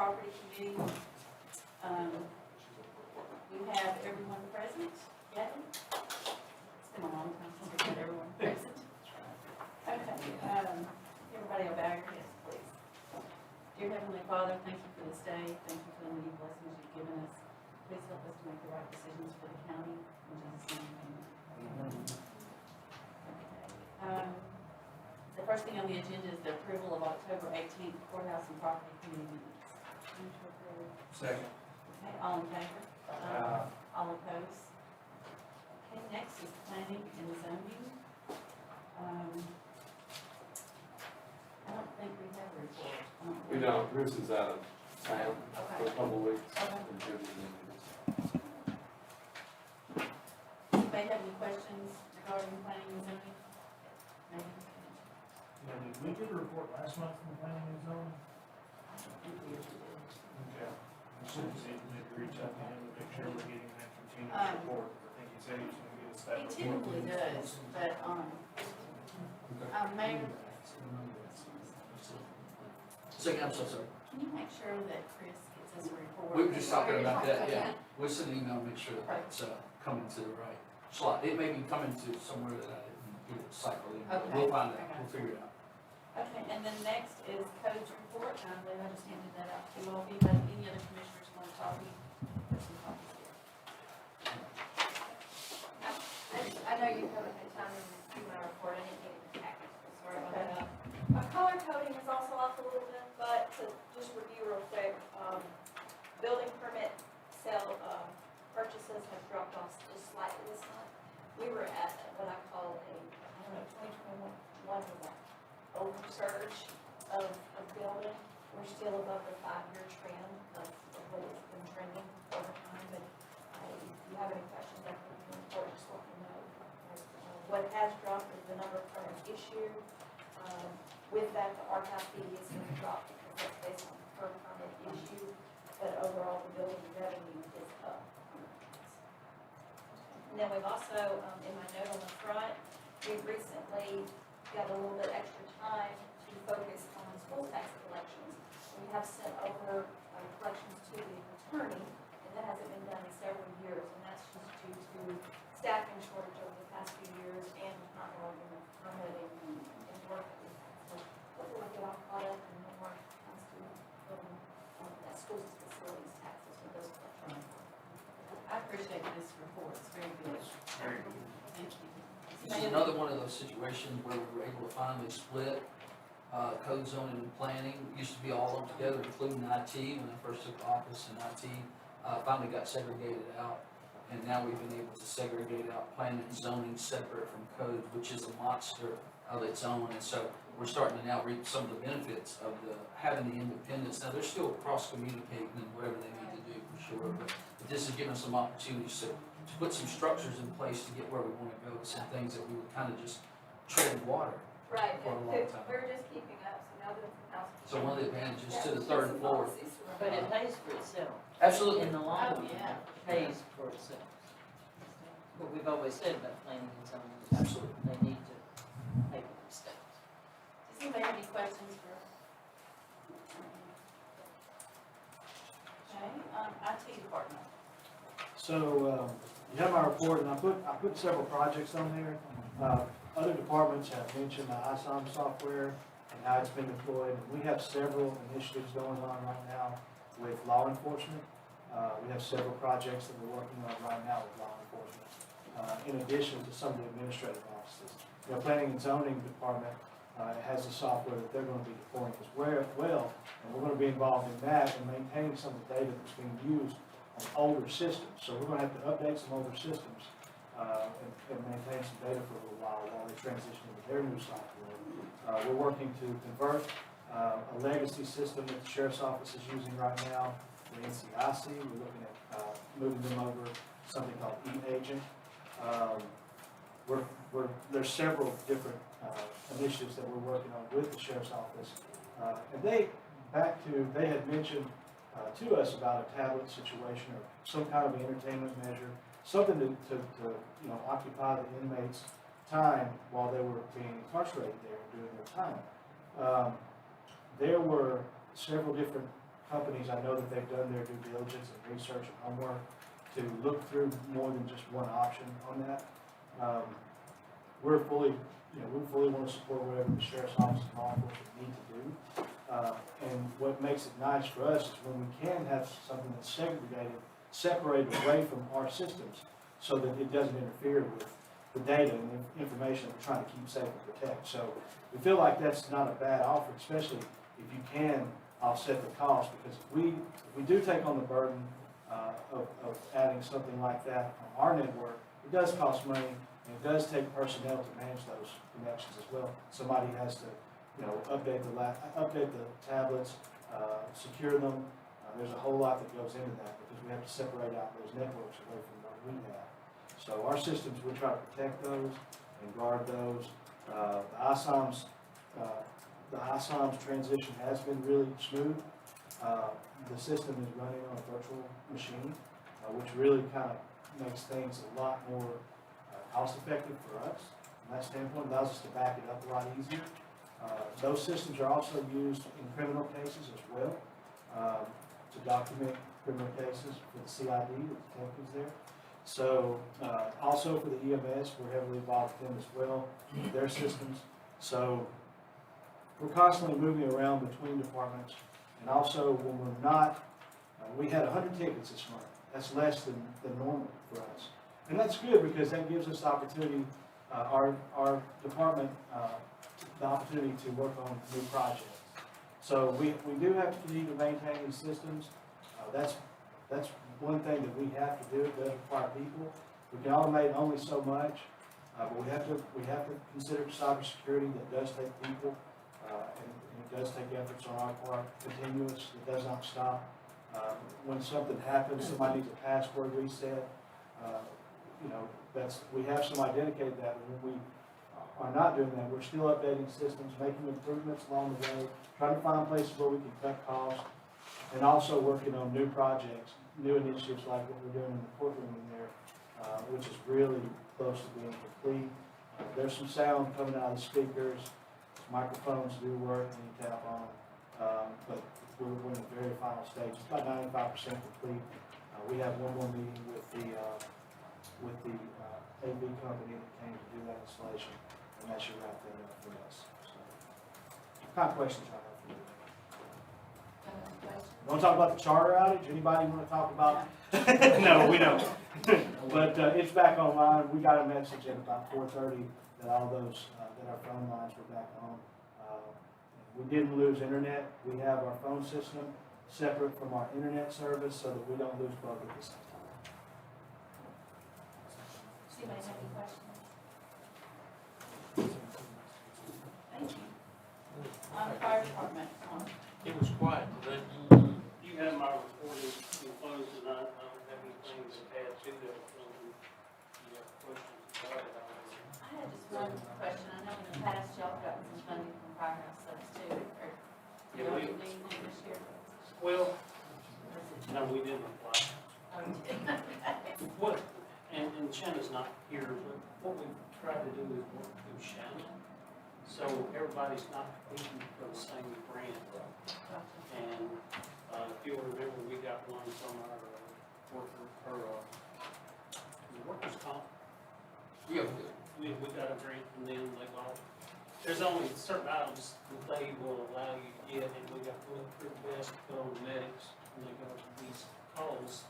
Property Committee. We have everyone present. Gavin? It's been a long time since we've had everyone present. Okay, everybody will bow your heads, please. Dear Heavenly Father, thank you for this day. Thank you for the many blessings you've given us. Please help us to make the right decisions for the county. In Jesus' name, amen. Okay. The first thing on the agenda is the approval of October 18th Courthouse and Property Committee minutes. Motion to approve. Second. Okay, all in favor? All opposed? Okay, next is planning and zoning. I don't think we have a report. We don't, Bruce is out of town for a couple of weeks. Okay. Anybody have any questions regarding planning and zoning? Maybe? Yeah, did we get a report last month from the planning and zoning? I don't think we usually do. Okay. We should just maybe reach out to him to make sure we're getting that continuous report. I think he said he was gonna get us that He report. typically does, but, Mayor, Second, I'm so sorry. can you make sure that Chris gets us a report? We were just talking about that, yeah. We'll send an email, make sure that it's coming to the right slot. It may be coming to somewhere that I didn't get it cycled in. Okay. We'll find out, Okay. we'll figure it out. Okay, and then next is codes report, and I believe I just handed that out to you all. If you have any other commissioners want to copy, there's some copies here. I know you haven't had time to review my report, I didn't get it in the packet, so sorry about that. My color coding is also off a little bit, but to just review real quick, building permit sale, purchases have dropped off just slightly this month. We were at what I call a, 2021 was an oversurge of building. We're still above the 5-year trend of what it's been trending over time, but if you have any questions after the report, just let me know. What has dropped is the number of permits issued. With that, the RTAP fee is going to drop because that's based on per permit issue, but overall, the building revenue is up. And then we've also, in my note on the front, we've recently got a little bit extra time to focus on school tax collections. We have sent over collections to the attorney, and that hasn't been done in several years, and that's just due to staffing shortage over the past few years and not really enough permitting and work that we've had. So hopefully we'll get all caught up and no more comes to building that schools facilities taxes with those collections. I appreciate this report, it's very good. Very good. Thank you. This is another one of those situations where we were able to finally split code zoning and planning. It used to be all lumped together, including IT. When I first took office in IT, finally got segregated out. And now we've been able to segregate out planning and zoning separate from code, which is a monster of its own. And so we're starting to now reap some of the benefits of having the independence. Now, they're still cross-communicating and whatever they need to do for sure, but this is giving us some opportunities to put some structures in place to get where we want to go, some things that we would kind of just tread water. Right, For a long time. we're just keeping up, so now that the house. So one of the advantages to the third floor. But it pays for itself. Absolutely. In the long run, yeah. it pays for itself. What we've always said about planning and zoning is Absolutely. they need to pay for themselves. Does anybody have any questions for? Okay, IT department. So, you have my report, and I put several projects on there. Other departments have mentioned the ISOM software and how it's been deployed. We have several initiatives going on right now with law enforcement. We have several projects that we're working on right now with law enforcement, in addition to some of the administrative offices. The planning and zoning department has the software that they're going to be deploying as well, and we're going to be involved in that and maintaining some of the data that's being used on older systems. So we're going to have to update some older systems and maintain some data for a little while they transition into their new software. We're working to convert a legacy system that the Sheriff's Office is using right now, the NCIC. We're looking at moving them over to something called E-Agent. There's several different initiatives that we're working on with the Sheriff's Office. And they had mentioned to us about a tablet situation or some kind of entertainment measure, something to occupy the inmates' time while they were being incarcerated there during their time. There were several different companies, I know that they've done their due diligence and research and homework to look through more than just one option on that. We fully want to support whatever the sheriff's office and law enforcement need to do. And what makes it nice for us is when we can have something that's separated away from our systems so that it doesn't interfere with the data and the information that we're trying to keep safe and protect. So we feel like that's not a bad offer, especially if you can offset the cost, because if we do take on the burden of adding something like that on our network, it does cost money, and it does take personnel to manage those connections as well. Somebody has to, update the tablets, secure them. There's a whole lot that goes into that because we have to separate out those networks away from what we have. So our systems, we try to protect those and guard those. The ISOM's transition has been really smooth. The system is running on a virtual machine, which really kind of makes things a lot more cost effective for us. From that standpoint, allows us to back it up a lot easier. Those systems are also used in criminal cases as well, to document criminal cases for the CID, the detectives there. So also for the EMS, we're heavily involved with them as well, their systems. So we're constantly moving around between departments. And also when we're not, we had 100 tickets this month. That's less than normal for us. And that's good because that gives us opportunity, our department, the opportunity to work on new projects. So we do have to continue to maintain these systems. That's one thing that we have to do. It does require people. We can automate only so much, but we have to consider cybersecurity. That does take people, and it does take efforts on our part. Continuous. It does not stop. When something happens, somebody needs a password reset. We have somebody dedicated to that. But when we are not doing that, we're still updating systems, making improvements along the way, trying to find places where we can cut costs, and also working on new projects, new initiatives like what we're doing in the courtroom in there, which is really close to being complete. There's some sound coming out of the speakers. Microphones do work when you tap on them, but we're in the very final stage. It's about 95% complete. We have one more meeting with the AV company that came to do that installation, and that should wrap that up for us. So, what kind of questions I have for you? You want to talk about the charter outage? Anybody want to talk about? No, we don't. But it's back online. We got a message at about 4:30 that all those that our phone lines were back on. We didn't lose internet. We have our phone system separate from our internet service so that we don't lose both at the same time. Does anybody have any questions? Thank you. On the fire department, It was quiet today. You have my report enclosed tonight. I don't have anything to add to that. You have questions about it? I had just one question. I know in the past y'all gotten some funding from Courthouse Substitute, or Yeah, y'all we- didn't do anything this year? Well, no, we didn't apply. Oh, you did? What, and Shanna's not here, but what we tried to do is work through Shanna. So everybody's not competing for the same grant. And if you'll remember, we got one from our workers' comp. Yeah, We got a grant from them, they lost. There's only certain items that they will allow you to get, and we got to look pretty best to put on the medics when they go to these calls.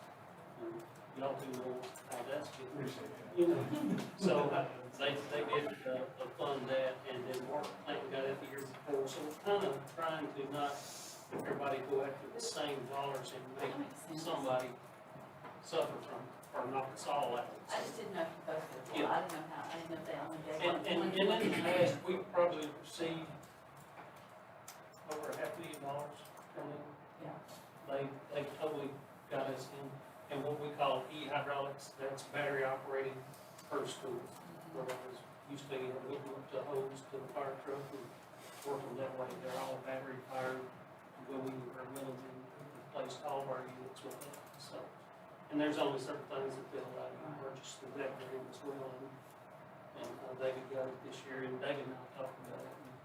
And y'all do know how that's getting, So they did fund that, and then Mark Clinton got it the year before, so we're kind of trying to not everybody go after the same dollars and make somebody suffer from, or knock us all out. I just didn't know if you both were, Yeah. I didn't know if they only gave one. And in the past, we probably received over $500,000 from them. Yeah. They totally got us in, and what we call e-hydraulics, that's battery operated per school. Whereas used to be, we hook the hose to the fire truck and work them that way, they're all battery powered. When we were milling, we replaced all of our units with it, so. And there's only certain things that they'll allow you to purchase through that grant as well, and David got it this year, and David and I talked about it, and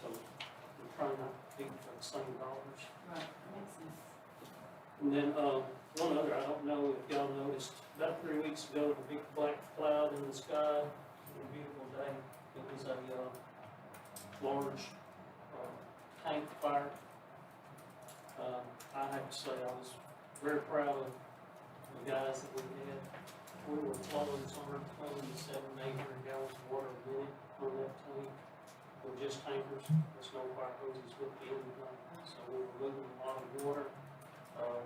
so we're trying to feet for the same dollars. Right, that makes sense. And then, one other, I don't know if y'all noticed, about 3 weeks ago, the big black cloud in the sky, a beautiful day. It was a, large, tank fire. I have to say, I was very proud of the guys that we had. We were flowing somewhere between 7 and 800 gallons of water a minute on that tank. With just tankers, there's no fire hoses with anything, so we were moving a lot of water. Our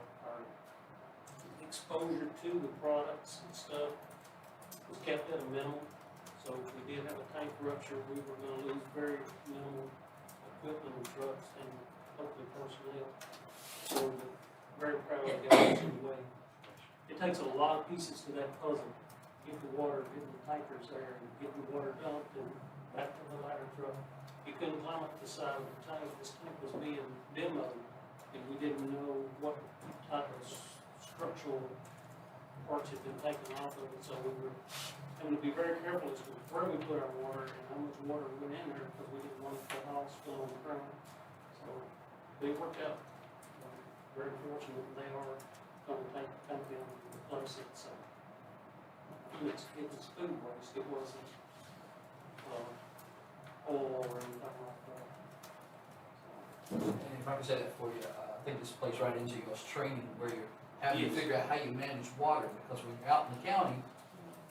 exposure to the products and stuff was kept at a minimum. So if we did have a tank rupture, we were gonna lose very minimal equipment and trucks and hopefully personnel. So we're very proud of the guys anyway. It takes a lot of pieces to that puzzle. Get the water, get the tankers there, and get the water dumped and back to the ladder truck. You couldn't climb up the side of the tank. This tank was being demoed, and we didn't know what type of structural parts had been taken off of it, so we were having to be very careful as to where we put our water and how much water went in there, because we didn't want the house spill on the ground. So they worked out. Very fortunate, they are gonna take the tank down and replace it, so. It was food waste, it wasn't, oil or anything like that. And if I can say that for you, I think this plays right into your training where you're having to Yes. figure out how you manage water, because when you're out in the county,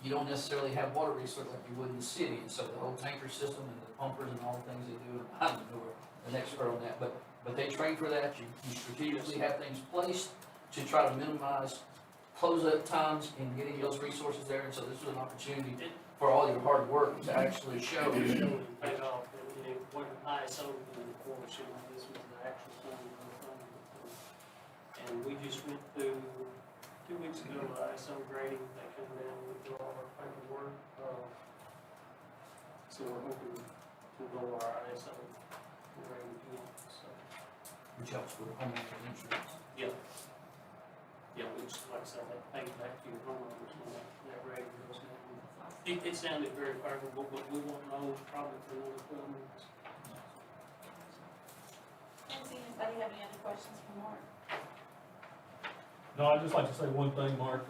you don't necessarily have water resources like you would in the city, and so the whole tanker system and the pumpers and all the things they do, and I don't know, we're an expert on that, but they train for that, you strategically have things placed to try to minimize close-up times in getting those resources there, and so this was an opportunity for all your hard work to actually show. It was showing paid off, and it wasn't ISO in the course, you know, this was the actual thing. And we just went through, 2 weeks ago, the ISO grading, they came down with all our paperwork. So we're hoping to lower our ISO grading again, so. Which helps with homeowner insurance. Yeah. Yeah, we just, like I said, that pay back to your homeowners when that rate goes down. It sounded very favorable, but we won't know probably for another 12 months. Does anybody have any other questions for Mark? No, I'd just like to say one thing, Mark.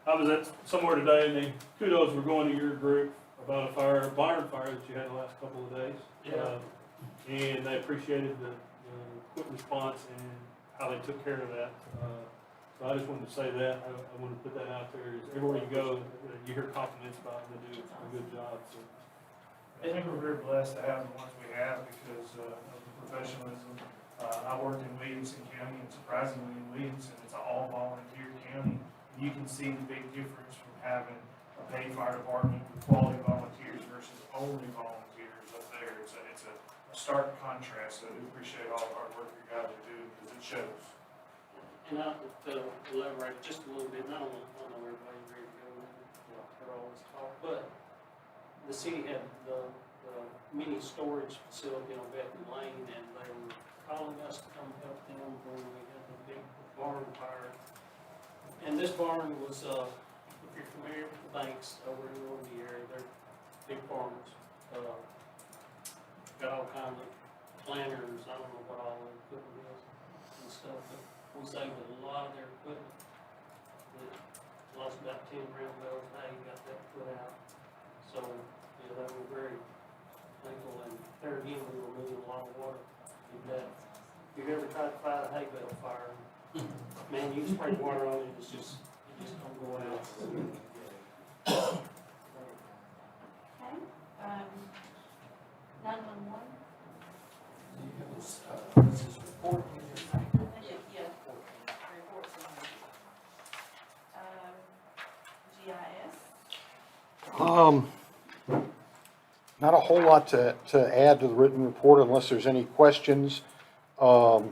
I was at somewhere today, and kudos were going to your group about a barn fire that you had the last couple of days. Yeah. And they appreciated the quick response and how they took care of that. So I just wanted to say that. I wanted to put that out there. Everywhere you go, you hear compliments about them. They do a good job. So. I think we're very blessed to have the ones we have because of the professionalism. I worked in Williamson County, and surprisingly in Williamson, it's an all-volunteer county. And you can see the big difference from having a paid fire department with quality volunteers versus only volunteers up there. It's a stark contrast, so I do appreciate all the hard work you guys are doing because it shows. And I would elaborate just a little bit, and I know everybody's ready to go, they're always talk, but the city had the mini storage facility on Beckman Lane, and they were calling us to come help them when we had the big barn fire. And this barn was, if you're familiar with the banks over in the Normandy area, they're big farmers. Got all kinds of planters, I don't know what all the equipment is and stuff, but we saved a lot of their equipment. That lost about 10 round bells, hay, got that put out. So, yeah, they were very thankful, and there again, we were moving a lot of water. And if you've ever tried to fight a hay bale fire, man, you spray water on it, it just don't go out. Okay, 911. This is report. Yeah. Reports in there. GIS. Not a whole lot to add to the written report unless there's any questions. The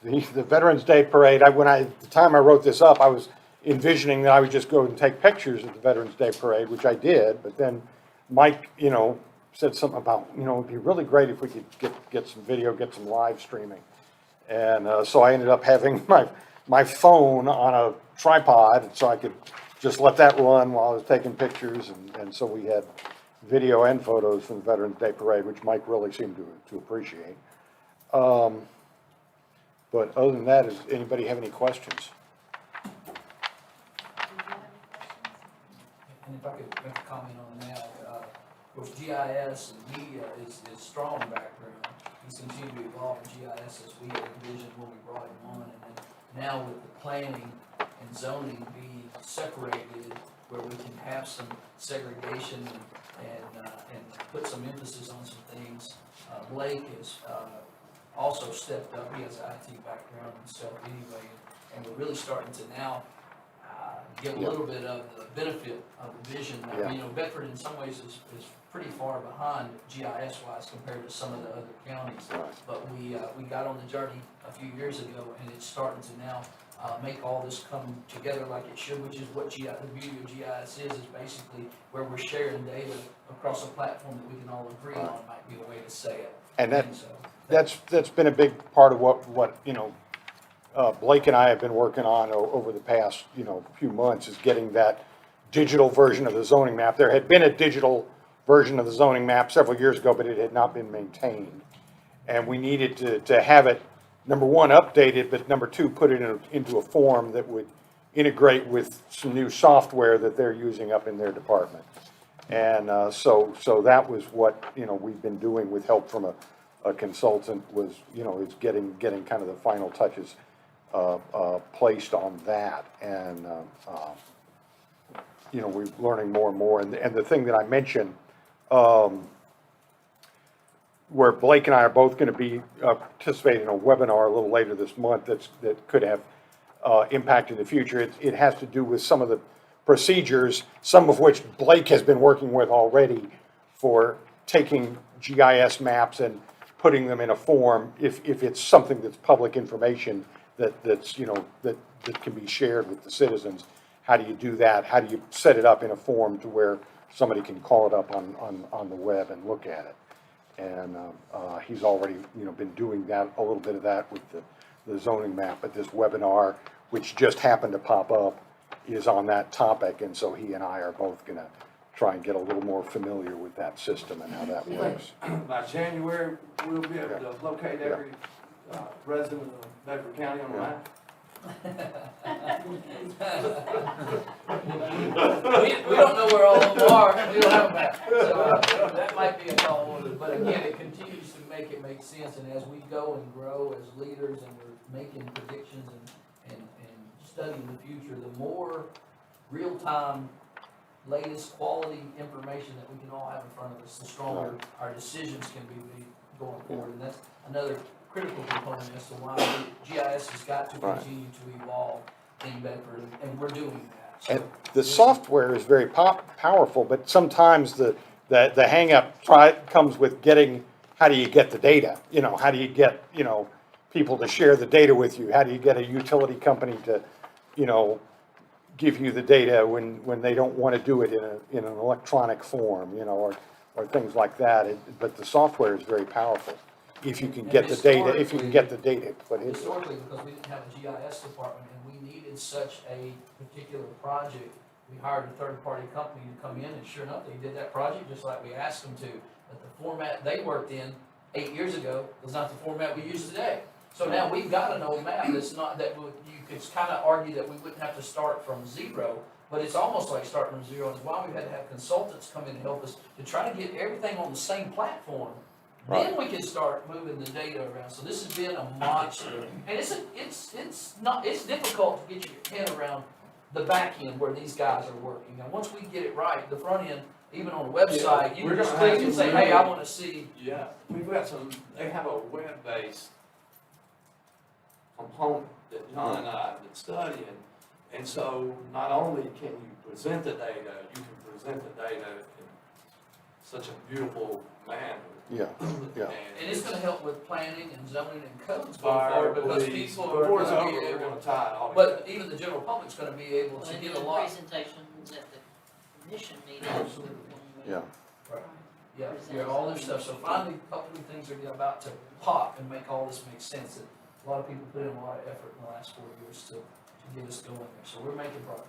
Veterans Day Parade, the time I wrote this up, I was envisioning that I would just go and take pictures of the Veterans Day Parade, which I did, but then Mike, said something about, it'd be really great if we could get some video, get some live streaming. And so I ended up having my phone on a tripod, so I could just let that run while I was taking pictures, and so we had video and photos from the Veterans Day Parade, which Mike really seemed to appreciate. But other than that, does anybody have any questions? Do you have any questions? And if I could make a comment on that, of course, GIS and media is strong background. He's continued to evolve in GIS as we had envisioned when we brought him on. And then now with the planning and zoning being separated, where we can have some segregation and put some emphasis on some things. Blake has also stepped up. He has an IT background himself anyway, and we're really starting to now get a little bit of the benefit of the vision. Now, you know, Bedford in some ways is pretty far behind GIS wise compared to some of the other counties. But we got on the journey a few years ago, and it's starting to now make all this come together like it should, which is what the beauty of GIS is basically where we're sharing data across a platform that we can all agree on, might be a way to say it. And So, that's been a big part of what you know, Blake and I have been working on over the past, you know, few months, is getting that digital version of the zoning map. There had been a digital version of the zoning map several years ago, but it had not been maintained. And we needed to have it, number one, updated, but number two, put it into a form that would integrate with some new software that they're using up in their department. And so that was what, you know, we've been doing with help from a consultant, was, you know, is getting kind of the final touches placed on that. And, you know, we're learning more and more. And the thing that I mentioned, where Blake and I are both going to be participating in a webinar a little later this month that could have impact in the future. It has to do with some of the procedures, some of which Blake has been working with already, for taking GIS maps and putting them in a form, if it's something that's public information that's you know, that can be shared with the citizens. How do you do that? How do you set it up in a form to where somebody can call it up on the web and look at it? And he's already, you know, been doing that, a little bit of that with the zoning map. But this webinar, which just happened to pop up, is on that topic. And so he and I are both going to try and get a little more familiar with that system and how that works. By January, we'll be able to locate every resident of Bedford County on the map. we don't know where all of them are. We don't have a map. So that might be a tall order. But again, it continues to make it make sense. And as we go and grow as leaders and we're making predictions and studying the future, the more real-time, latest quality information that we can all have in front of us, the stronger our decisions can be going forward. And that's another critical component as to why GIS has got to continue to evolve in Bedford, and we're doing that. So And the software is very powerful, but sometimes the hang-up comes with getting, how do you get the data? You know, how do you get, you know, people to share the data with you? How do you get a utility company to, you know, give you the data when they don't want to do it in an electronic form, you know, or things like that. But the software is very powerful if you can get the data, put in. Historically, because we didn't have a GIS department and we needed such a particular project, we hired a third-party company to come in, and sure enough, they did that project just like we asked them to. But the format they worked in 8 years ago was not the format we use today. So now we've got an old map that's not, that you could kind of argue that we wouldn't have to start from zero, but it's almost like starting from zero. It's why we've had to have consultants come in and help us to try to get everything on the same platform. Then we can start moving the data around. So this has been a monster, and it's difficult to get your head around the back end where these guys are working. Now, once we get it right, the front end, even on the website, you can just click and say, hey, I want to see. Yeah, we've got they have a web-based component that John and I have been studying. And so not only can you present the data, you can present the data in such a beautiful manner. Yeah. And it's gonna help with planning and zoning and codes going forward, because people are Before it's gonna over, be we're able, gonna tie it all but together. even the general public's gonna be able to get a lot. Presentations at the commission meeting. Absolutely. Yeah. Yeah, all this stuff. So finally, hopefully things are about to pop and make all this make sense. And a lot of people put in a lot of effort in the last 4 years to get us going there. So we're making progress.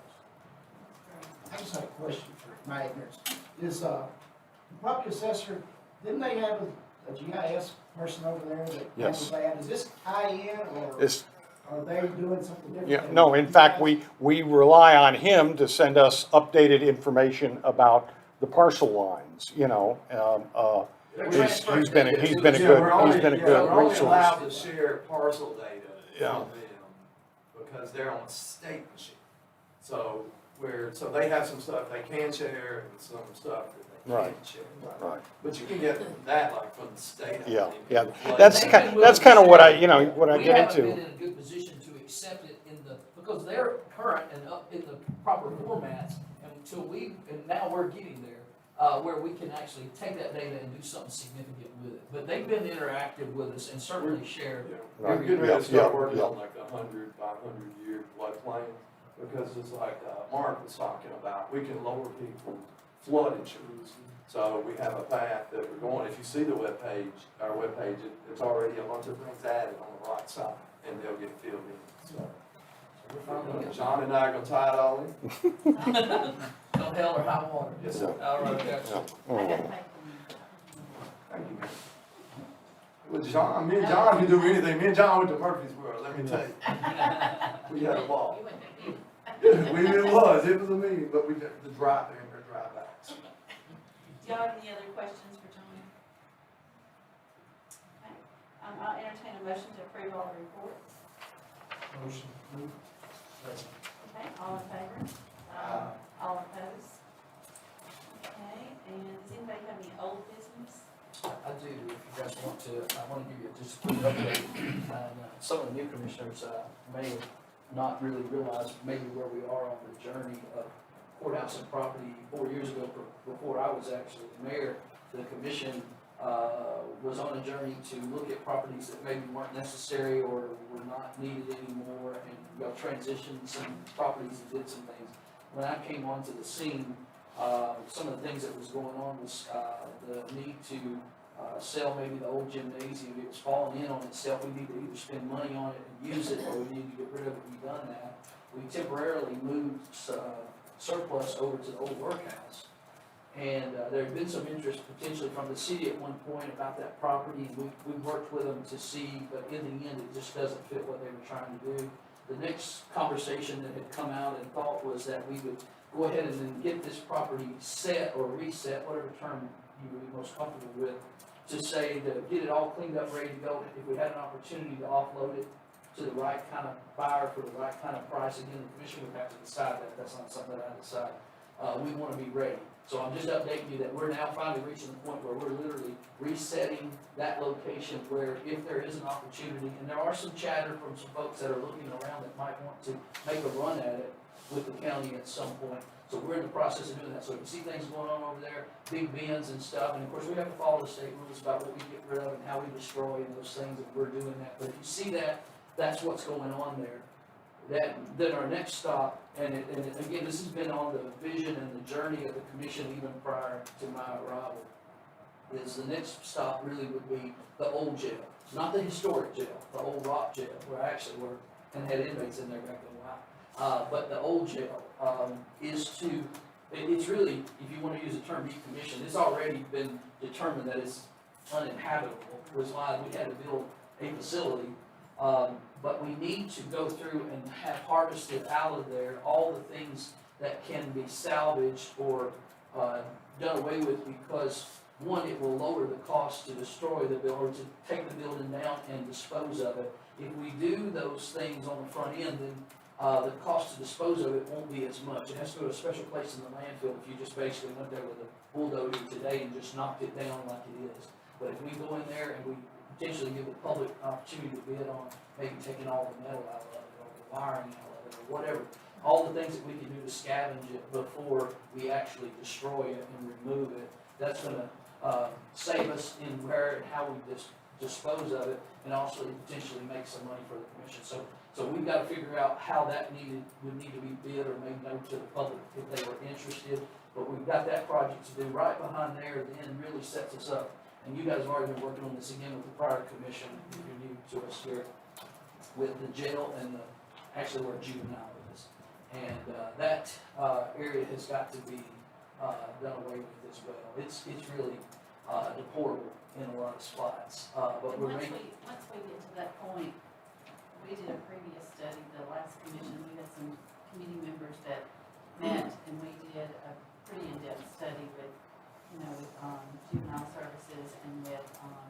I just have a question for my ignorance. Is property assessor, didn't they have a GIS person over there that Yes. handles that? Does this tie in, or It's, are they doing something different? yeah, than no, in you fact, guys? we rely on him to send us updated information about the parcel lines, you know. He's been a Yeah, we're good, only- he's been a yeah, good We're only resource. allowed to share parcel data Yeah. from them because they're on a state machine. So so they have some stuff they can share and some stuff that they Right. can't share. Right. But you can get that like from the state. I Yeah, think. yeah. Like- That's kind of what I, you know, what I We get haven't into. been in a good position to accept it because they're current and up in the proper formats and now we're getting there, where we can actually take that data and do something significant with it. But they've been interactive with us and certainly shared. Yeah, Right. we're getting ready to Yeah, start working yeah. on like 100 by 100-year floodplain, because it's like Mark was talking about, we can lower people's flood insurance. So we have a path that we're going, if you see the webpage, our webpage, it's already a bunch of things added on the right side, and they'll get filled in, so. John and I are gonna tie it all in. No hell or high water. Yes, sir. All right, gotcha. Yeah. I gotta make them. Thank you, man. Well, John, me and John can do anything. Me and John went to Murfreesboro, let me tell you. We had a ball. You went to meeting. It was a meeting, but we did the drive there and the drive back. Do y'all have any other questions for John? Okay. I'll entertain a motion to approve all the reports. Motion. Okay, all in favor? All opposed? Okay, and does anybody have any old business? I do, if you guys want to, I want to give you just a quick update. Some of the new commissioners may have not really realized maybe where we are on the journey of courthouse and property. 4 years ago, before I was actually mayor, the commission was on a journey to look at properties that maybe weren't necessary or were not needed anymore, and we transitioned some properties and did some things. When I came onto the scene, some of the things that was going on was the need to sell maybe the old gymnasium. It was falling in on itself. We need to either spend money on it and use it, or we need to get rid of it. We've done that. We temporarily moved surplus over to the old workhouse. And there had been some interest potentially from the city at one point about that property, and we worked with them to see, but in the end, it just doesn't fit what they were trying to do. The next conversation that had come out and thought was that we would go ahead and then get this property set or reset, whatever term you would be most comfortable with, to say to get it all cleaned up, ready to go. If we had an opportunity to offload it to the right kind of buyer for the right kind of price, again, the commission would have to decide that. That's not something that I decide. We want to be ready. So I'm just updating you that we're now finally reaching the point where we're literally resetting that location where if there is an opportunity, and there are some chatter from some folks that are looking around that might want to make a run at it with the county at some point. So we're in the process of doing that. So if you see things going on over there, big bins and stuff, and of course we have to follow the state rules about what we get rid of and how we destroy and those things, and we're doing that. But if you see that, that's what's going on there. Then our next stop, and again, this has been on the vision and the journey of the commission even prior to my arrival, is the next stop really would be the old jail. Not the historic jail, the old rock jail, where I actually worked and had inmates in there back then. Wow. But the old jail it's really, if you want to use the term decommissioned, it's already been determined that it's uninhabitable, which is why we had to build a facility. But we need to go through and have harvested out of there all the things that can be salvaged or done away with, because one, it will lower the cost to destroy the building, or to take the building down and dispose of it. If we do those things on the front end, then the cost to dispose of it won't be as much. It has to go to a special place in the landfill if you just basically went there with a bulldozer today and just knocked it down like it is. But if we go in there and we potentially give the public an opportunity to bid on maybe taking all the metal out of it, or the wiring out of it, or whatever, all the things that we can do to scavenge it before we actually destroy it and remove it, that's gonna save us in where and how we dispose of it, and also potentially make some money for the commission. So we've got to figure out how that would need to be bid or made known to the public if they were interested. But we've got that project to do right behind there, then really sets us up. And you guys have already been working on this again with the prior commission, if you're new to us here, with the jail and actually where juvenile is. And that area has got to be done away with as well. It's really, deplorable in a lot of spots, but And we're once making. once we get to that point, we did a previous study, the last commission, we had some committee members that met, and we did a pretty in-depth study with, with juvenile services and with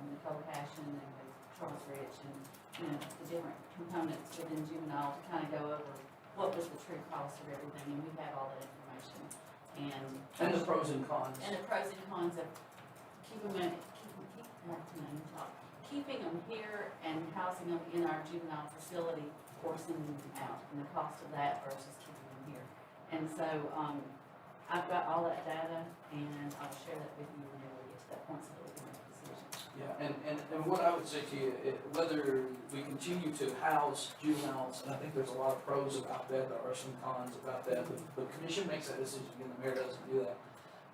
Nicole Cashin and with Charles Rich and, the different components within juvenile to kind of go over what was the true cost of everything, and we have all that information. And the pros and cons. And the pros and cons of keeping them here and housing them in our juvenile facility or sending them out, and the cost of that versus keeping them here. And so, I've got all that data, and I'll share that with you whenever we get to that point, so that we can make a decision. Yeah, and what I would say to you, whether we continue to house juveniles, and I think there's a lot of pros about that, there are some cons about that, the commission makes that decision, again, the mayor doesn't do that.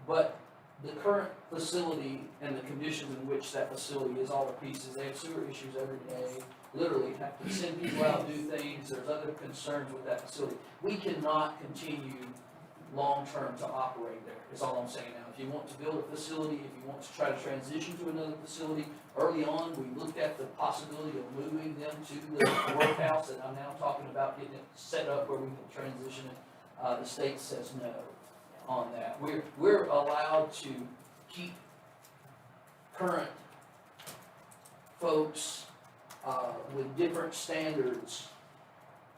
But the current facility and the conditions in which that facility is all the pieces, they have sewer issues every day, literally have to send people out, do things, there's other concerns with that facility. We cannot continue long-term to operate there, is all I'm saying now. If you want to build a facility, if you want to try to transition to another facility, early on, we looked at the possibility of moving them to the workhouse that I'm now talking about, getting it set up where we can transition it. The state says no on that. We're allowed to keep current folks, with different standards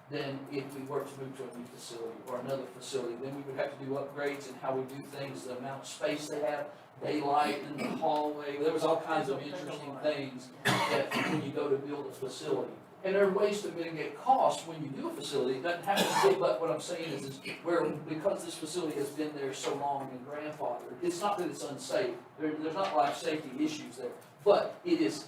than if we were to move to a new facility or another facility. Then we would have to do upgrades in how we do things, the amount of space they have, daylight in the hallway. There was all kinds of interesting things that when you go to build a facility. And there are ways to mitigate costs when you do a facility. It doesn't have to be, but what I'm saying is where, because this facility has been there so long and grandfathered, it's not that it's unsafe. There's not life safety issues there, but it is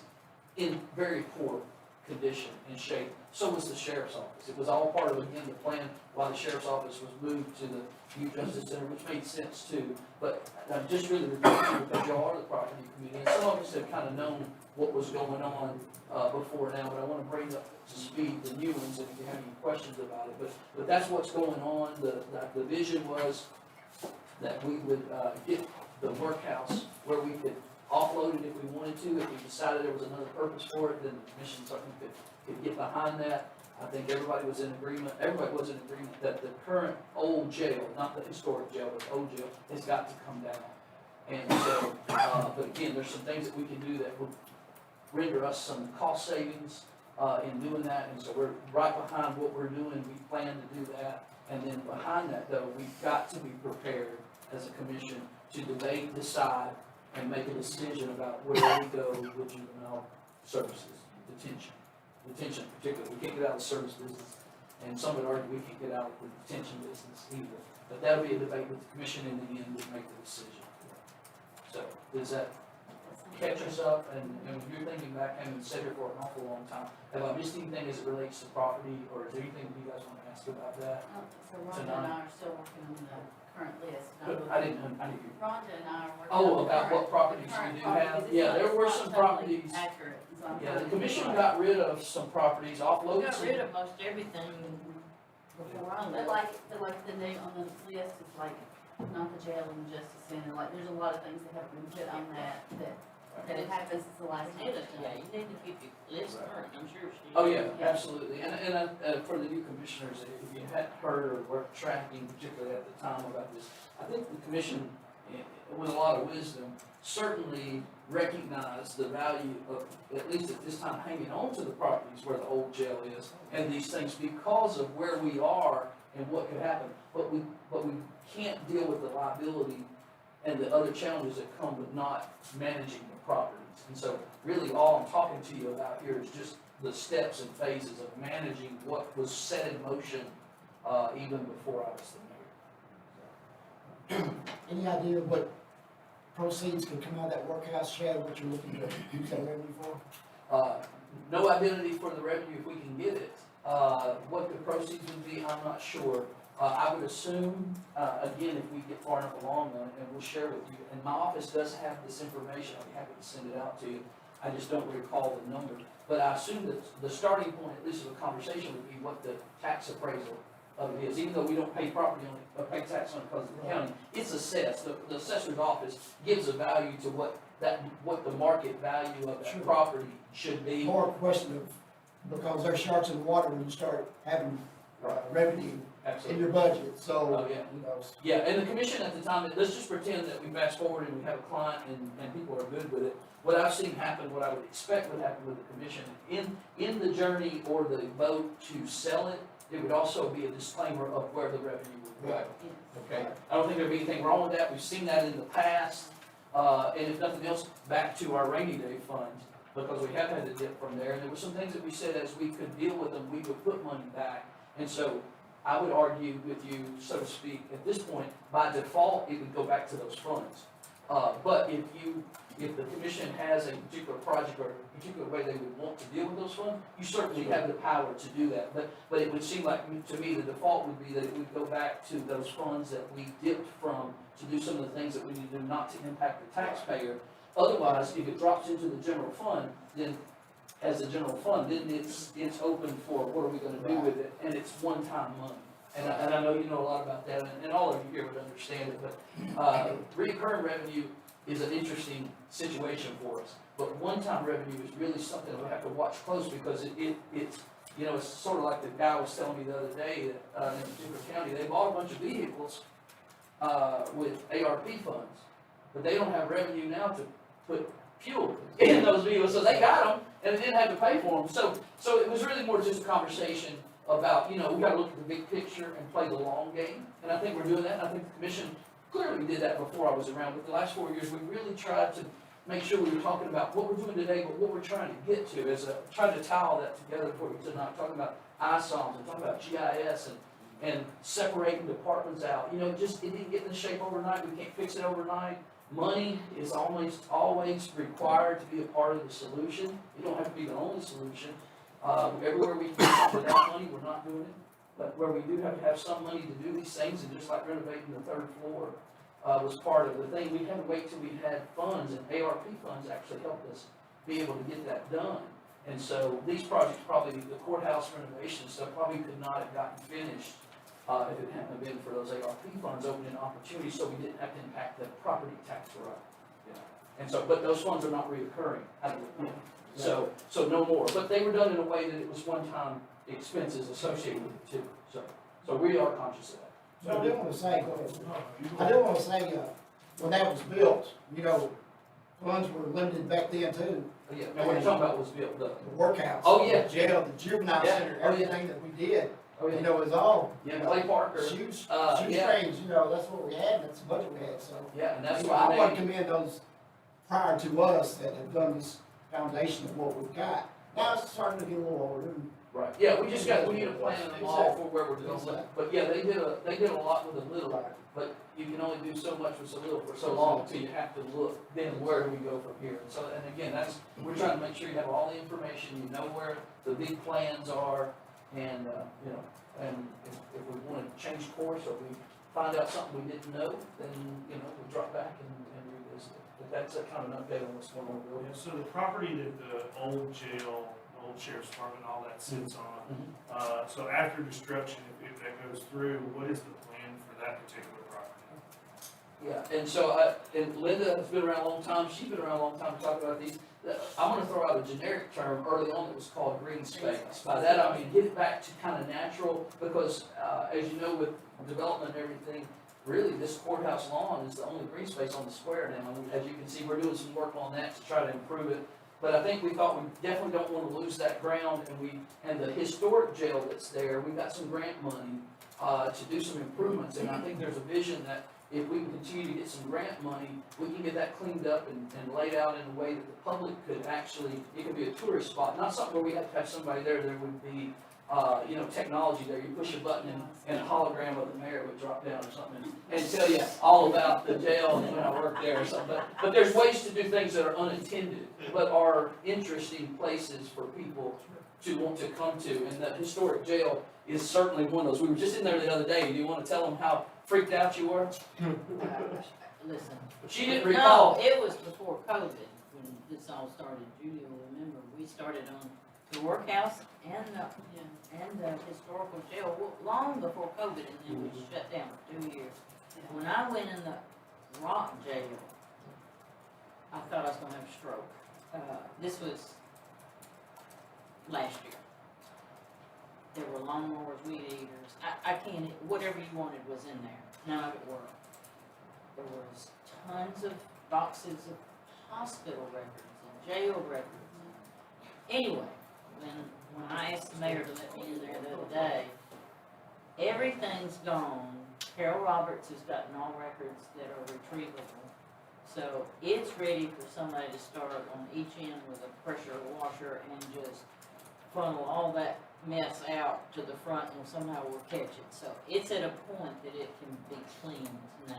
in very poor condition and shape. So was the sheriff's office. It was all part of, again, the plan why the sheriff's office was moved to the Youth Justice Center, which made sense too. But I'm just really repeating because y'all are the property committee, and some of us have kind of known what was going on before now, but I want to bring up to speed the new ones, and if you have any questions about it. But that's what's going on. The vision was that we would get the workhouse where we could offload it if we wanted to. If we decided there was another purpose for it, then the commission certainly could get behind that. I think everybody was in agreement that the current old jail, not the historic jail, but the old jail, has got to come down. And so, but again, there's some things that we can do that would render us some cost savings in doing that. And so we're right behind what we're doing. We plan to do that. And then behind that, though, we've got to be prepared as a commission to debate, decide, and make a decision about where we go with juvenile services, detention particularly. We can't get out of the service business, and some would argue we can't get out of the detention business either. But that'll be a debate with the commission in the end to make the decision. So, does that catch us up? And if you're thinking back, having sat here for an awful long time, have I missed anything as it relates to property, or is there anything you guys want to ask about that? So Rhonda and I are still working on the current list. I didn't hear. Rhonda and I are working. Oh, on the about current- what properties the current you do properties. have? It's Yeah, not- there it's were not some totally properties. Accurate. So I'm Yeah, the trying to commission figure got rid of some properties, We offloaded got some. rid of most everything before I But left. like the name on the list is like, not the jail and the justice center, like, there's a lot of things that have been put on that have happened since the last time. Yeah, you need to keep your list current, I'm sure she. Oh, yeah, absolutely. And for the new commissioners, if you hadn't heard or were tracking, particularly at the time about this, I think the commission, with a lot of wisdom, certainly recognized the value of, at least at this time, hanging on to the properties where the old jail is and these things because of where we are and what could happen. But we can't deal with the liability and the other challenges that come with not managing the properties. And so really all I'm talking to you about here is just the steps and phases of managing what was set in motion even before I was the mayor. Any idea what proceeds can come out of that workhouse shed, what you're looking to use that revenue for? No identity for the revenue if we can get it. What the proceeds would be, I'm not sure. I would assume, again, if we get far enough along on it, and we'll share with you, and my office does have this information, I'll be happy to send it out to you. I just don't recall the number. But I assume that the starting point, at least of the conversation, would be what the tax appraisal of it is, even though we don't pay property on it, or pay tax on it because of the county, it's assessed. The assessor's office gives a value to what the market value of that Sure. property should be. More a question of, because there's sharks in the water when you start having, revenue in Absolutely. your budget, so, Oh, yeah. you know. Yeah, and the commission at the time, let's just pretend that we fast forward and we have a client and people are good with it. What I've seen happen, what I would expect would happen with the commission, in the journey or the vote to sell it, there would also be a disclaimer of where the revenue would go. Okay, I don't think there'd be anything wrong with that, we've seen that in the past, and if nothing else, back to our rainy day fund, because we have had to dip from there, and there were some things that we said as we could deal with them, we would put money back, and so I would argue with you, so to speak, at this point, by default, it would go back to those funds. But if the commission has a particular project or a particular way they would want to deal with those funds, you certainly have the power to do that. But it would seem like, to me, the default would be that it would go back to those funds that we dipped from to do some of the things that we need to do not to impact the taxpayer. Otherwise, if it drops into the general fund, then as a general fund, then it's open for what are we gonna do with it, and it's one-time money. And I know you know a lot about that, and all of you here would understand it, but, recurring revenue is an interesting situation for us. But one-time revenue is really something that we have to watch close, because it's, you know, it's sort of like the guy was telling me the other day, that, in a particular county, they bought a bunch of vehicles, with ARP funds, but they don't have revenue now to put fuel in those vehicles, so they got them, and they didn't have to pay for them. So it was really more just a conversation about, you know, we gotta look at the big picture and play the long game, and I think we're doing that, and I think the commission clearly did that before I was around, but the last 4 years, we really tried to make sure we were talking about what we're doing today, but what we're trying to get to, trying to tie all that together for you tonight, talking about ISOMs, and talking about GIS, and separating departments out, you know, it didn't get in shape overnight, we can't fix it overnight. Money is always required to be a part of the solution. You don't have to be the only solution. Everywhere we can without money, we're not doing it. But where we do have to have some money to do these things, and just like renovating the third floor, was part of the thing. We had to wait till we had funds, and ARP funds actually helped us be able to get that done. And so these projects, probably the courthouse renovation stuff, probably could not have gotten finished if it hadn't been for those ARP funds opening opportunities, so we didn't have to impact the property tax rate. And so, but those funds are not reoccurring, so no more. But they were done in a way that it was one-time expenses associated with it too. So we are conscious of that. So I do wanna say, go ahead. I do wanna say, when that was built, you know, funds were limited back then too. Yeah, and what you're talking about was built, The workhouse. Oh, yeah. The jail, the juvenile Yeah. center, Oh, yeah. everything that we did, oh, you yeah, know, is all. yeah, Clay Parker, Shoes, yeah. shoestrings, you know, that's what we had, that's the budget we had, so. yeah, and that's You know, why I want they, to commend those prior to us that have done this foundation of what we've got. Now it's starting to get a little older. right, yeah, we need a plan and a model for where we're going. But yeah, they did a lot with a little, but you can only do so much with so little for so long until you have to look, then where do we go from here? And so, and again, we're trying to make sure you have all the information, you know where the big plans are, and, you know, and if we wanna change course, or we find out something we didn't know, then, you know, we'll drop back and revisit it. But that's a kind of an update on what's going on, Yeah, really. so the property that the old jail, the old sheriff's department, all that sits on, so after destruction, if that goes through, what is the plan for that particular property? Yeah, and so and Linda has been around a long time, she's been around a long time to talk about these. I'm gonna throw out a generic term early on that was called green space. By that, I mean, get it back to kind of natural, because, as you know, with development and everything, really, this courthouse lawn is the only green space on the square now. And as you can see, we're doing some work on that to try to improve it. But I think we thought we definitely don't want to lose that ground, and the historic jail that's there, we got some grant money, to do some improvements, and I think there's a vision that if we can continue to get some grant money, we can get that cleaned up and laid out in a way that the public could actually, it could be a tourist spot, not something where we have to have somebody there would be, you know, technology there. You push a button and a hologram of the mayor would drop down or something and tell you all about the jail and when I worked there or something. But there's ways to do things that are unintended, but are interesting places for people to want to come to. And the historic jail is certainly one of those. We were just in there the other day. Do you want to tell them how freaked out you were? Listen. She didn't recall. No, it was before COVID, when this all started. Judy will remember, we started on the workhouse and the historical jail, long before COVID, and then we shut down for 2 years. When I went in the rock jail, I thought I was gonna have a stroke. This was last year. There were lawnmowers, weed eaters, I can't, whatever you wanted was in there, none of it worked. There was tons of boxes of hospital records and jail records. Anyway, when I asked the mayor to let me in there the other day, everything's gone. Carol Roberts has gotten all records that are retrievable. So it's ready for somebody to start on each end with a pressure washer and just funnel all that mess out to the front and somehow we'll catch it. So it's at a point that it can be cleaned now.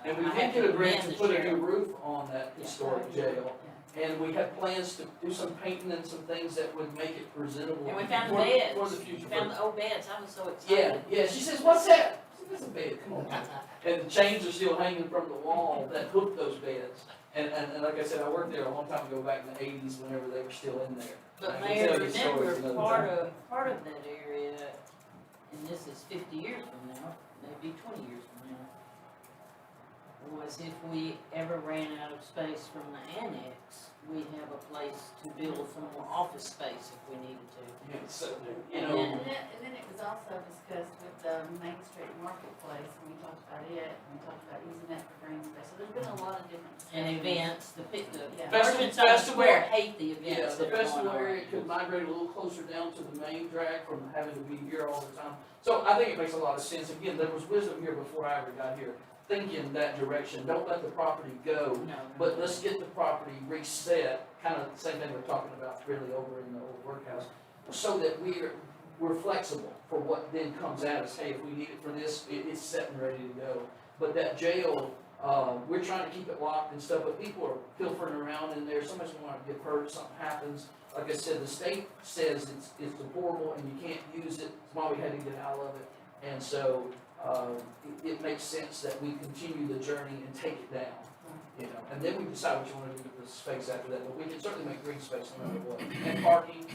And we I did have get a to grant commend to the put a new sheriff. roof on that Yeah. historic jail. And we have plans to do some painting and some things that would make it presentable. And we found the for- beds. For the future. We found the old beds. I was so Yeah, excited. yeah, she says, what's that? I said, that's a bed, come on. And the chains are still hanging from the wall that hook those beds. And like I said, I worked there a long time ago, back in the 80s, whenever they were still in there. But I can Mayor, tell you stories remember, another part of that area, and this is 50 years from now, maybe 20 years from now, was if we ever ran out of space from the annex, we'd have a place to build some more office space if we needed to. Yeah, so, you And know, then- And then it was also discussed with the Main Street Marketplace, and we talked about it, and we talked about using that for green space, so there's been a lot of different. And discussions. events, the Yeah. merchants on the Festival- square hate the yeah, events the that are going festival on. area could migrate a little closer down to the main drag from having to be here all the time. So I think it makes a lot of sense. Again, there was wisdom here before I ever got here, thinking that direction. Don't let the property go. No. But let's get the property reset, kind of the same thing we're talking about really over in the old workhouse, so that we're flexible for what then comes at us. Hey, if we need it for this, it's set and ready to go. But that jail, we're trying to keep it locked and stuff, but people are pilfering around in there. Somebody's gonna get hurt, something happens. Like I said, the state says it's deplorable and you can't use it. That's why we had to get out of it. And so, it makes sense that we continue the journey and take it down, you know, and then we decide what you wanna do with the space after that, but we can certainly make green space no matter what, and parking,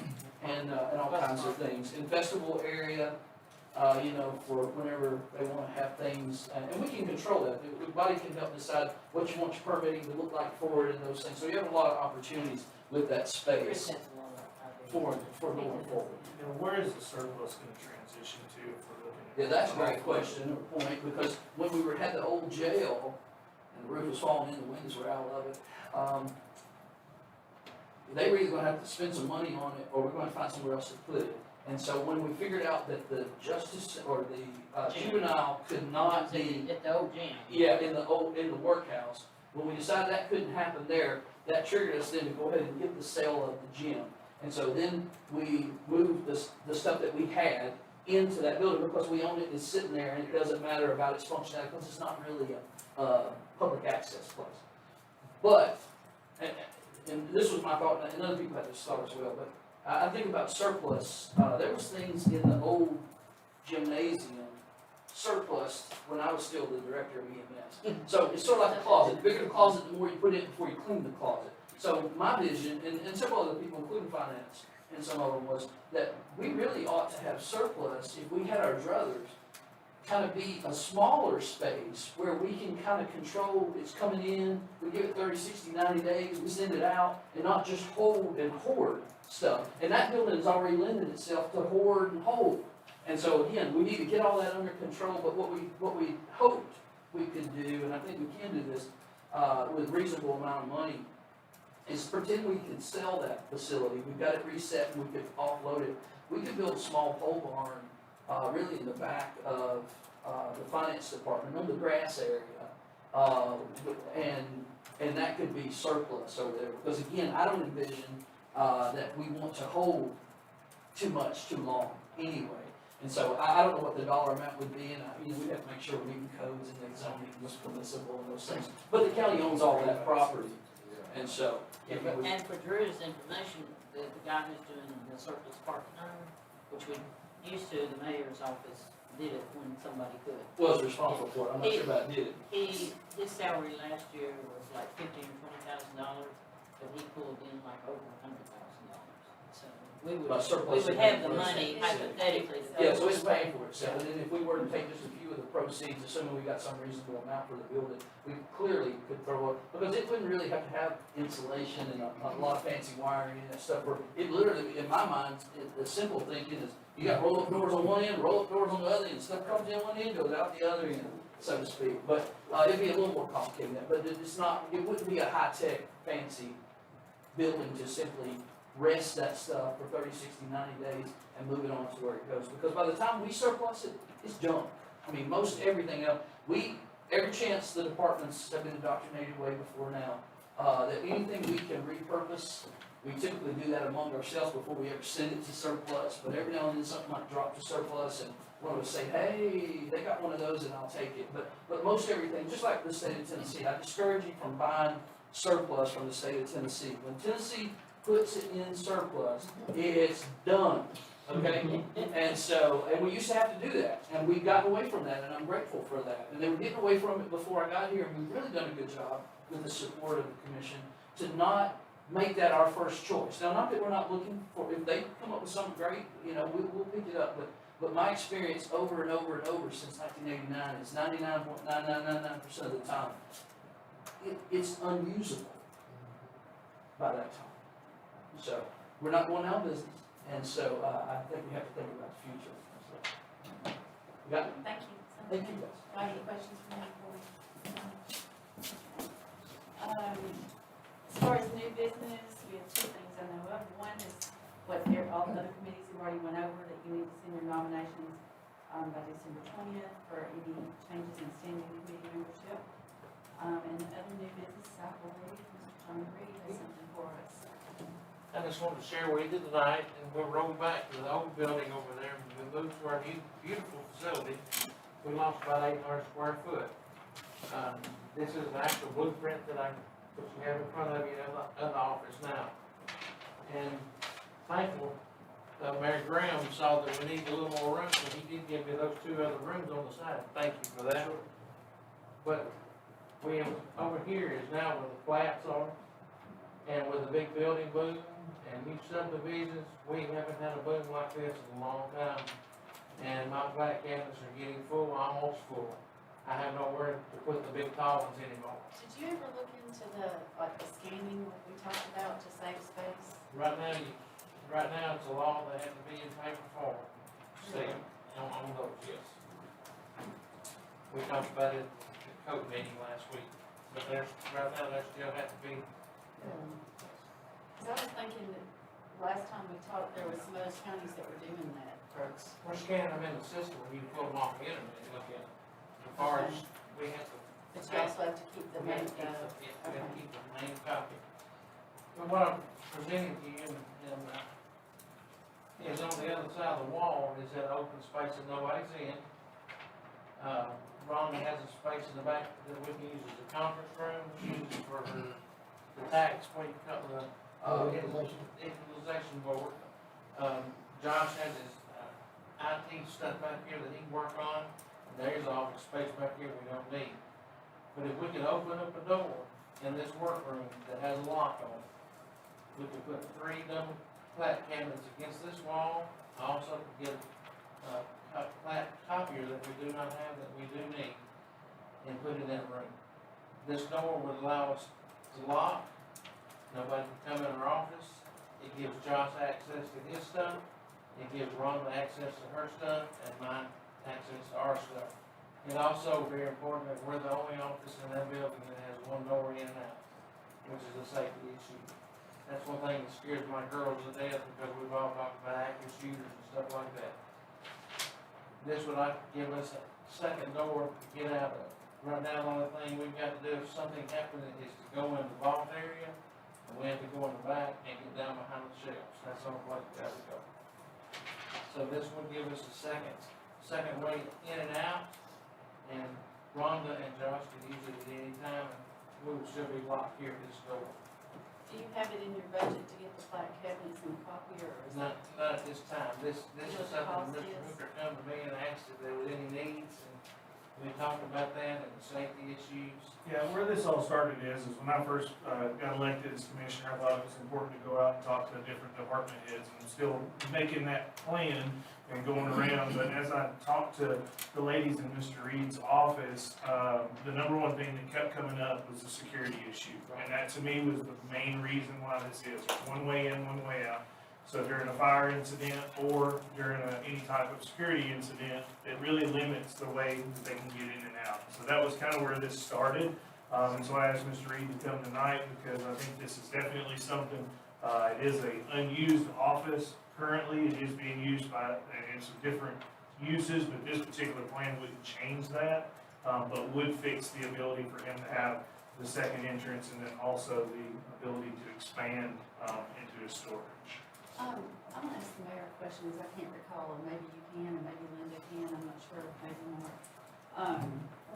and all kinds of things, and festival area, you know, for whenever they wanna have things, and we can control that, the body can help decide what you want your permitting to look like for it and those things, so you have a lot of opportunities with that Chris space has a lot of ideas. for going forward. You know, where is the surplus gonna transition to if we're looking at? Yeah, that's a great question or point, because when we had the old jail, and the roof was falling in, the windows were out of it, they were either gonna have to spend some money on it, or we're gonna find somewhere else to put it. And so when we figured out that the justice, or the juvenile could not be, At the old gym. yeah, in the workhouse, when we decided that couldn't happen there, that triggered us then to go ahead and get the sale of the gym. And so then we moved the stuff that we had into that building, because we own it, it's sitting there, and it doesn't matter about its functionality, because it's not really a public access place. But, and this was my thought, and other people had this thought as well, but I think about surplus, there was things in the old gymnasium surplus when I was still the director of EMS. So it's sort of like a closet, the bigger the closet, the more you put in before you clean the closet. So my vision, and several other people, including finance, and some of them, was that we really ought to have surplus if we had our druthers kind of be a smaller space where we can kind of control, it's coming in, we give it 30, 60, 90 days, we send it out, and not just hold and hoard stuff. And that building has already lended itself to hoard and hold. And so again, we need to get all that under control, but what we hoped we could do, and I think we can do this, with reasonable amount of money, is pretend we could sell that facility. We've got it reset and we could offload it. We could build a small pole barn, really in the back of, the finance department, on the grass area. And that could be surplus over there, because again, I don't envision, that we want to hold too much, too long anyway. And so I don't know what the dollar amount would be, and we'd have to make sure we're meeting codes and the zoning was permissible and those things. But the county owns all that property, and so. Yeah, if we- and for Drew's information, the guy who's doing the surplus part-time, which we used to, the mayor's office did it when somebody could. Was responsible for it, I'm not sure about did it. His salary last year was like $15,000 or $20,000, but he pulled in like over $100,000. So we would, By we surplus. would have the money Yeah. hypothetically. to Yeah, go so it's towards paying for itself, and then if we were to take just a few of the proceeds, assuming we got some reasonable amount for the building, we clearly could throw up, because it wouldn't really have to have insulation and a lot of fancy wiring and that stuff, where it literally, in my mind, the simple thinking is, you got roll-up doors on one end, roll-up doors on the other end, stuff comes in one end, goes out the other end, so to speak, but, it'd be a little more complicated than that, but it's not, it wouldn't be a high-tech, fancy building to simply rest that stuff for 30, 60, 90 days and move it on to where it goes. Because by the time we surplus it, it's junk. I mean, most everything else, every chance the departments have been indoctrinated way before now, that anything we can repurpose, we typically do that among ourselves before we ever send it to surplus. But every now and then something might drop to surplus and one of us say, hey, they got one of those and I'll take it. But most everything, just like the state of Tennessee, I discourage you from buying surplus from the state of Tennessee. When Tennessee puts it in surplus, it's done, okay? And we used to have to do that, and we've gotten away from that, and I'm grateful for that. And they were getting away from it before I got here, and we've really done a good job with the support of the commission to not make that our first choice. Now, not that we're not looking for, if they come up with something great, we'll pick it up, but my experience over and over and over since 1989 is 99.9999% of the time, it's unusable by that time. So, we're not going out of business, and so, I think we have to think about the future. So, we got it? Thank you. Thank you, guys. Do I have any questions from you before? As far as new business, we have two things I know of. One is what all the other committees have already went over, that you need to send your nominations, by December 20th for any changes in standing committee membership. And the other new business, I believe, Mr. John Reed has something for us. I just wanted to share with you tonight, and we'll roll back to the old building over there, and we moved to our new, beautiful facility. We lost about 800 square foot. This is an actual blueprint that you have in front of you in the office now. And thankful, Mayor Graham saw that we needed a little more room, so he did give me those two other rooms on the side. Thank you for that. But we have, over here is now where the flats are, and with the big building boom and new subdivisions, we haven't had a boom like this in a long time. And my flat cabinets are getting full, almost full. I have nowhere to put the big tall ones anymore. Did you ever look into the scanning, what we talked about, to save space? Right now it's a law that has to be in paper form. See, on those, yes. We talked about it at the code meeting last week, but right now there still has to be. Because I was thinking that last time we talked, there was some other counties that were doing that. We're scanning them in the system, when you pull them off the internet and look at them. As far as, we have to. But you also have to keep the We have main, to keep the main copy. But what I'm presenting to you is on the other side of the wall is that open space that nobody's in. Rhonda has a space in the back that we can use as a conference room, she uses it for the tax, what you call the, equalization board. Josh has his, IT stuff back here that he can work on, and there's office space back here we don't need. But if we can open up a door in this workroom that has a lock on it, we can put 3 double flat cabinets against this wall. I also can get a flat copier that we do not have that we do need, and put it in a room. This door would allow us to lock, nobody can come in our office. It gives Josh access to his stuff, it gives Rhonda access to her stuff, and mine access to our stuff. And also, very important, that we're the only office in that building that has one door in and out, which is a safety issue. That's one thing that scares my girls to death, because we've all talked about active shooters and stuff like that. This would like to give us a second door to get out of. Right now, the only thing we've got to do if something happens is to go in the vault area, and we have to go in the back and get down behind the shelves. That's the only place we gotta go. So this would give us a second way in and out, and Rhonda and Josh could use it at any time, and we would still be locked here at this door. do you have it in your budget to get the flat cabinets and the copier, or is Not at this time. This is What the something cost Mr. is? Hooker come to me and asked if there was any needs, and We talked about that and the safety issues. Yeah, where this all started is when I first got elected as commissioner, I thought it was important to go out and talk to different department heads. And I'm still making that plan and going around, but as I talked to the ladies in Mr. Reed's office, the number one thing that kept coming up was the security issue. And that to me was the main reason why this is, one way in, one way out. So during a fire incident or during any type of security incident, it really limits the way that they can get in and out. So that was kind of where this started. And so I asked Mr. Reed to come tonight because I think this is definitely something, it is an unused office currently. It is being used in some different uses, but this particular plan wouldn't change that, but would fix the ability for him to have the second entrance and then also the ability to expand into his storage. I'm gonna ask the mayor questions, I can't recall, and maybe you can, and maybe Linda can, I'm not sure, maybe Mark.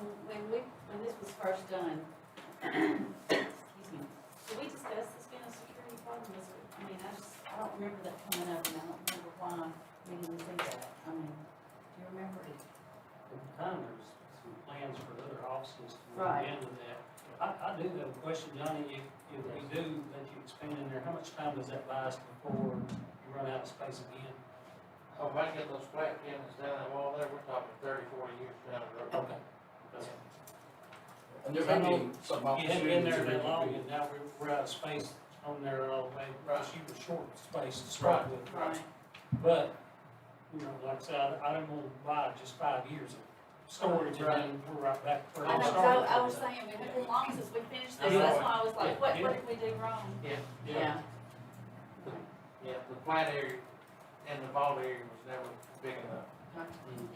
When this was first done, excuse me, did we discuss this being a security problem? I don't remember that coming up, and I don't remember why we didn't see that. Do you remember it? At the time, there was some plans for other offices to Right. move into that. I do have a question, Johnny, if we do let you expand in there, how much time does that last before you run out of space again? Oh, if I get those flat cabinets down that wall there, we're talking 30, 40 years down the road. Okay. And there may be some You haven't been there opportunities. that long, and now we're out of space on there all the way, Right. because you were short space to start Right. with. Right. But, you know, like I said, I don't want to buy just 5 years of storage, and then we're right back where I we know, started. I was saying, we have been long since we finished this, Yeah. that's why I was like, Yeah. what did we do wrong? Yeah, Yeah. yeah, the flat area and the vault area was never big enough.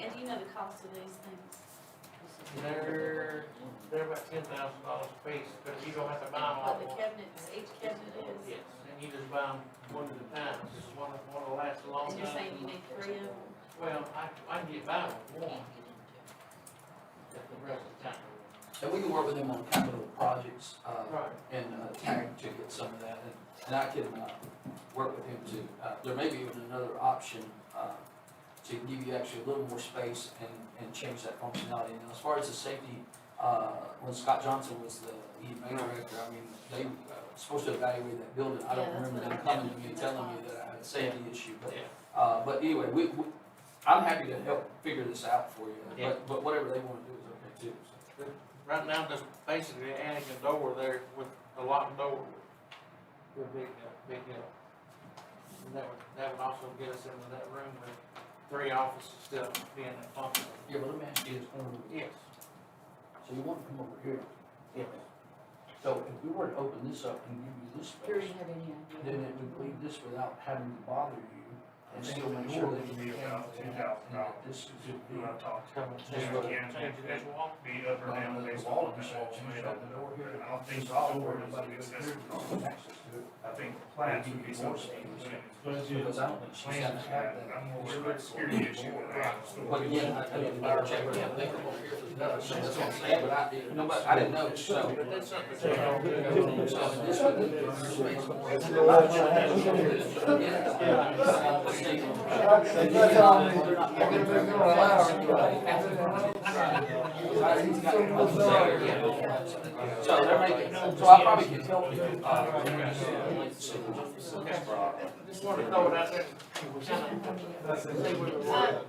And do you know the cost of these things? They're about $10,000 a piece, but you don't have to buy them all What at the once. cabinets, each cabinet is? Yes, and you just buy them one at a time, this is one will last a long And you're time. saying you need 3 of them? Well, I can get by with one at the rest of the time. And we can work with them on capital projects, Right. and, tag to get some of that, and I can, work with him to, there may be even another option, to give you actually a little more space and change that functionality. Now, as far as the safety, when Scott Johnson was the EMA director, they supposed to evaluate that building. I don't Yeah, that's remember what them I- coming to me and telling me that I had a safety issue, Yeah. but anyway, I'm happy to help figure this out for you, Yeah. but whatever they wanna do is okay too, so. Right now, just basically adding a door there with a locked door would be a big help. And that would also get us into that room with 3 offices still being functional. Yeah, but let me ask you this, Yes. so you want to come over here, Yes. so if we were to open this up and give you this Do you space, have any idea? then it would leave this without having to bother you, I and think still the make door sure would that be you can. about $2,000. This is Who I've talked to. Come and Just change again, this wall. be up or down based on what the made up. I don't think the door is an excessive cost. I think the plans would be something that was in his budget. Because I don't think she's Plans gonna have that, that. I'm more worried about the security issue than I am the storage. But again, I didn't check with him, they were over here for the other, so that's what I'm saying, but I didn't know, so. But that's something So that this would be your space more. So they're making, so I probably can help you. just want to throw it out there. See where we're at.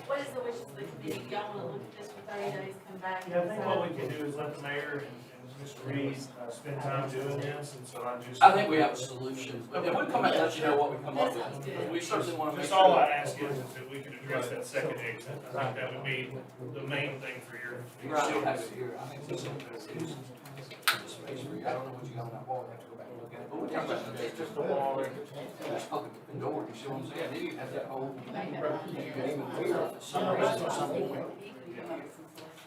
What is the wishes of the committee? Y'all wanna look at this for 30 days, come back? Yeah, I think what we can do is let the mayor and Mr. Reed spend time doing this, and so I just. I think we have a solution, but then we'll come back and let you know what we come up with. We certainly want to make Just all I sure. ask is that we can address that second exit. I think that would be the main thing for your. We still have it here, I think this is space for you. I don't know what you got on that wall, we have to go back and look at it, but we'll talk about it. It's just a wall there. Just open the door, you see what I'm saying? Then you have that whole, you can even hear it for some reason, at some point.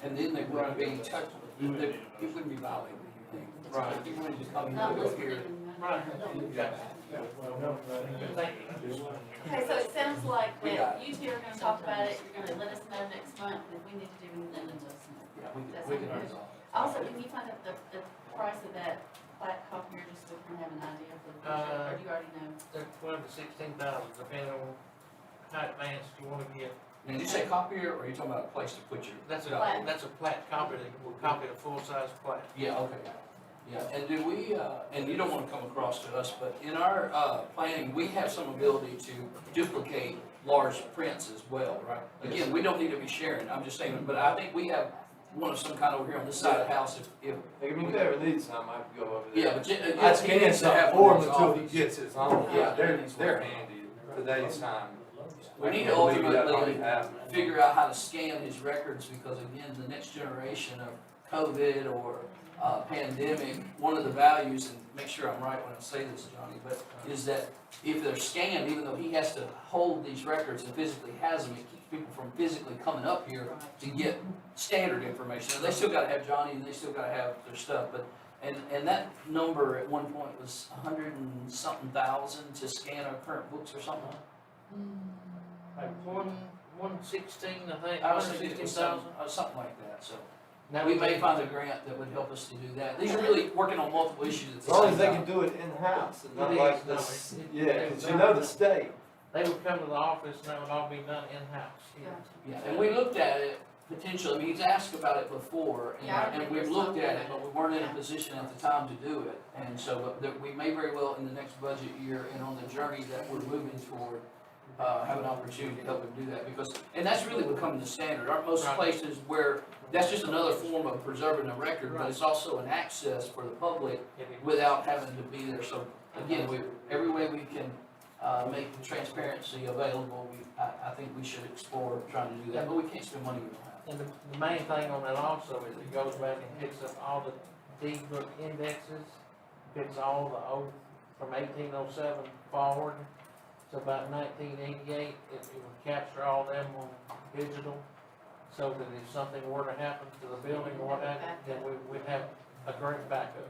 And then they wouldn't be touched, it wouldn't be violated or anything. Right. If you wanted to come in and go here. Right. Okay, so it sounds like that you two are gonna talk about it, you're gonna let us know next month, and if we need to do anything, let us know. Yeah, That's we can okay. resolve it. Also, can you find out the price of that plat copier, just so we can have an idea for the future, or do you already know? They're 12 to 16,000, depending on how advanced you want to get. Now, did you say copier, or are you talking about a place to put your? That's a, Plat. that's a plat copy, that will copy a full-size plat. Yeah, okay. Yeah, and do we, and you don't wanna come across to us, but in our, planning, we have some ability to duplicate large prints as well, right? Again, we don't need to be sharing, I'm just saying, but I think we have one of some kind over here on this side of the house, if, Like, if you ever need some, I can go over there. yeah, but I he scanned needs to some have for one him in his until he office. gets his own. Yeah. They're handy today's time. We need to I believe that already ultimately happened. figure out how to scan his records, because again, the next generation of COVID or pandemic, one of the values, and make sure I'm right when I say this, Johnny, but is that if they're scanned, even though he has to hold these records and physically has them, it keeps people from physically coming up here to get standard information. Now, they still gotta have Johnny and they still gotta have their stuff, but, and that number at one point was 100-something thousand to scan our current books or something. Like 116, I think, I was thinking it was 116,000. something like that, so. Now We we may may find a grant that would help us to do that. These are really working on multiple issues at As the long same as they can time. do it in-house and not It like is, no, this, it- yeah, cause you know the state. They would come to the office and that would all be done in-house. Yeah, and we looked at it potentially, I mean, he's asked about it before, Yeah, I and remember we've looked at it, something. but we weren't in a position at the time to do it. And so, but that we may very well in the next budget year and on the journey that we're moving toward, have an opportunity to help him do that, because, and that's really becoming the standard. Aren't most Right. places where, that's just another form of preserving a record, but Right. it's also an access for the public If it- without having to be there. So again, every way we can make transparency available, I think we should explore trying to do that, but we can't spend money we don't have. And the main thing on that also is it goes back and picks up all the deed book indexes, picks all the old, from 1807 forward to about 1988, it would capture all them on digital, so that if something were to happen to the building or what have you, then we'd have a great backup.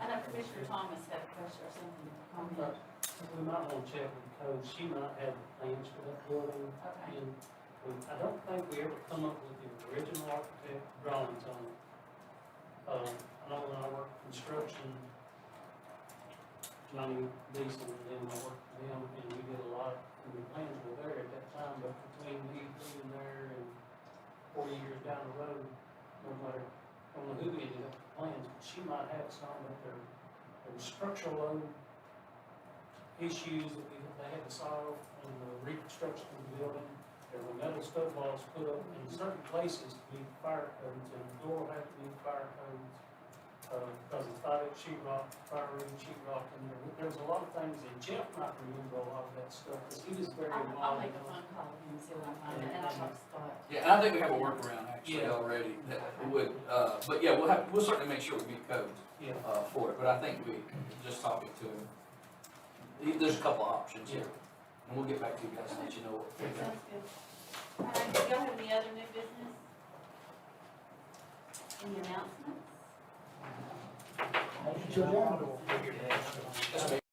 I know Commissioner Thomas had a question or something, comment. We might want to check with code, she might have plans for that building, Okay. and I don't think we ever come up with the original architect drawings on it. I know when I worked construction, Johnny Deason and them, I worked with them, and we did a lot, and the plans were there at that time, but between me being there and 40 years down the road, no matter, I don't know who ended up with the plans, but she might have some, but there was structural load issues that they had to solve in the reconstruction of the building. There were metal stud walls put up in certain places to meet fire codes, and the door had to meet fire codes. Because of 5-inch sheetrock, fire ring sheetrock, and there was a lot of things, and Jeff might remember a lot of that stuff, because he was very I'll involved. make a phone call and see what I find, and I'll talk to Scott. Yeah, and I think we have a workaround actually Yeah. already that would, but yeah, we'll certainly make sure we meet codes, Yeah. for it, but I think we, just talking to him, there's a couple of options here. And we'll get back to you guys and let you know what we got. Sounds good. All right, do y'all have any other new business? Any announcements? Motion to adjourn. Yes,